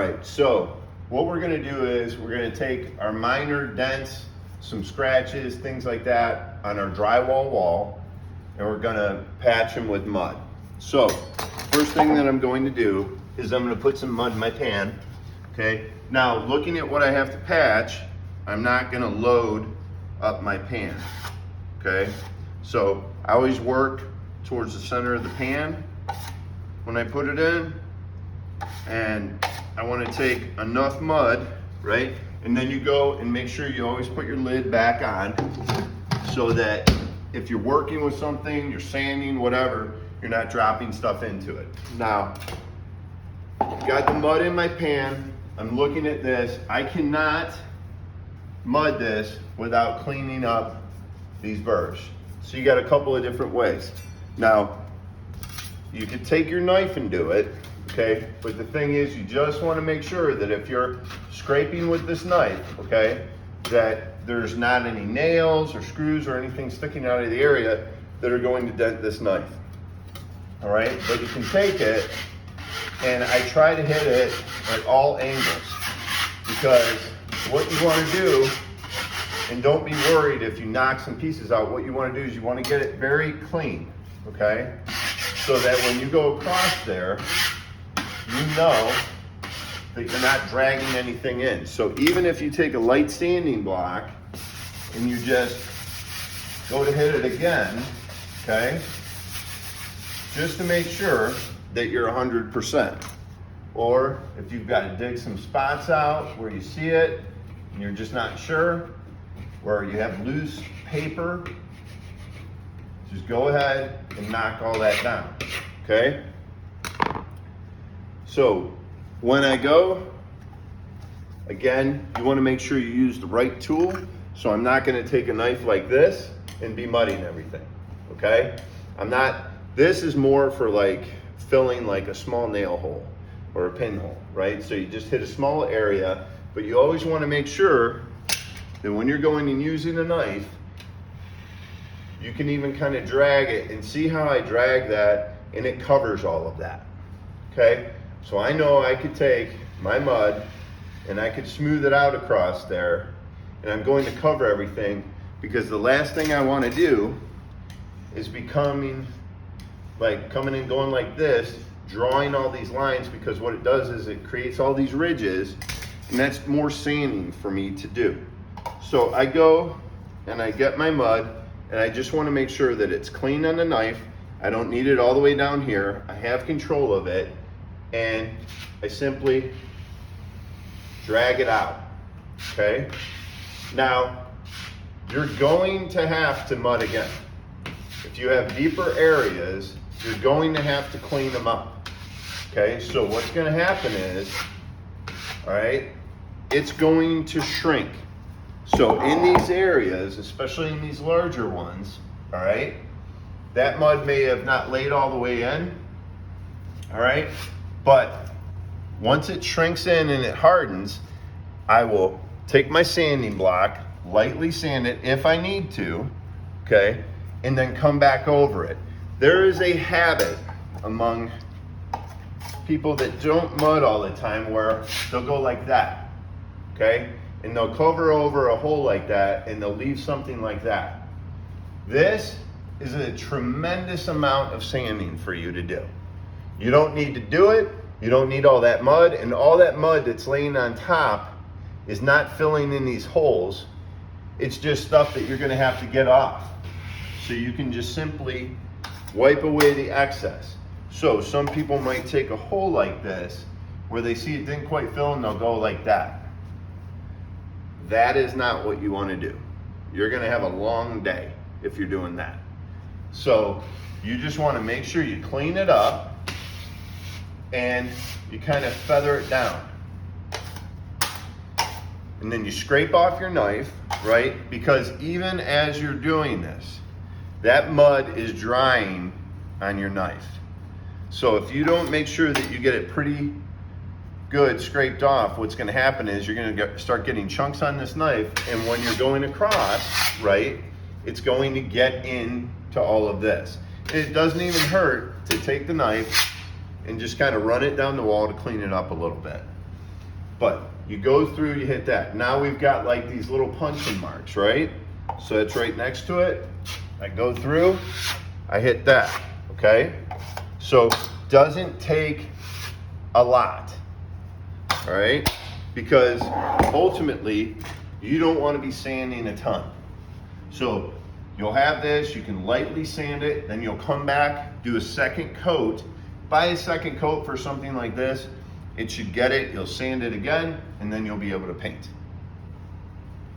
right, so what we're gonna do is we're gonna take our minor dents, some scratches, things like that on our drywall wall, and we're gonna patch them with mud. So, first thing that I'm going to do is I'm gonna put some mud in my pan, okay? Now, looking at what I have to patch, I'm not gonna load up my pan, okay? So, I always work towards the center of the pan when I put it in, and I want to take enough mud, right? And then you go and make sure you always put your lid back on so that if you're working with something, you're sanding, whatever, you're not dropping stuff into it. Now, got the mud in my pan. I'm looking at this. I cannot mud this without cleaning up these burrs. So you got a couple of different ways. Now, you could take your knife and do it, okay? But the thing is, you just want to make sure that if you're scraping with this knife, okay, that there's not any nails or screws or anything sticking out of the area that are going to dent this knife. All right, but you can take it, and I try to hit it at all angles, because what you want to do, and don't be worried if you knock some pieces out, what you want to do is you want to get it very clean, okay? So that when you go across there, you know that you're not dragging anything in. So even if you take a light sanding block and you just go to hit it again, okay, just to make sure that you're 100%. Or if you've got to dig some spots out where you see it and you're just not sure, where you have loose paper, just go ahead and knock all that down, okay? So when I go, again, you want to make sure you use the right tool. So I'm not going to take a knife like this and be mudding everything, okay? This is more for like filling like a small nail hole or a pinhole, right? So you just hit a small area, but you always want to make sure that when you're going and using a knife, you can even kind of drag it, and see how I drag that and it covers all of that, okay? So I know I could take my mud and I could smooth it out across there, and I'm going to cover everything, because the last thing I want to do is coming and going like this, drawing all these lines, because what it does is it creates all these ridges, and that's more sanding for me to do. So I go and I get my mud, and I just want to make sure that it's clean on the knife. I don't need it all the way down here. I have control of it, and I simply drag it out, okay? Now, you're going to have to mud again. If you have deeper areas, you're going to have to clean them up, okay? So what's going to happen is, all right, it's going to shrink. So in these areas, especially in these larger ones, all right, that mud may have not laid all the way in, all right, but once it shrinks in and it hardens, I will take my sanding block, lightly sand it if I need to, okay, and then come back over it. There is a habit among people that don't mud all the time where they'll go like that, okay? And they'll cover over a hole like that, and they'll leave something like that. This is a tremendous amount of sanding for you to do. You don't need to do it. You don't need all that mud, and all that mud that's laying on top is not filling in these holes. It's just stuff that you're gonna have to get off. So you can just simply wipe away the excess. So some people might take a hole like this where they see it didn't quite fill, and they'll go like that. That is not what you want to do. You're going to have a long day if you're doing that. So you just want to make sure you clean it up and you kind of feather it down. And then you scrape off your knife, right? Because even as you're doing this, that mud is drying on your knife. So if you don't make sure that you get it pretty good scraped off, what's going to happen is you're going to start getting chunks on this knife, and when you're going across, right, it's going to get into all of this. And it doesn't even hurt to take the knife and just kind of run it down the wall to clean it up a little bit. But you go through, you hit that. Now we've got like these little punching marks, right? So it's right next to it. I go through, I hit that, okay? So doesn't take a lot, all right? Because ultimately, you don't want to be sanding a ton. So you'll have this, you can lightly sand it, then you'll come back, do a second coat. Buy a second coat for something like this. It should get it, you'll sand it again, and then you'll be able to paint.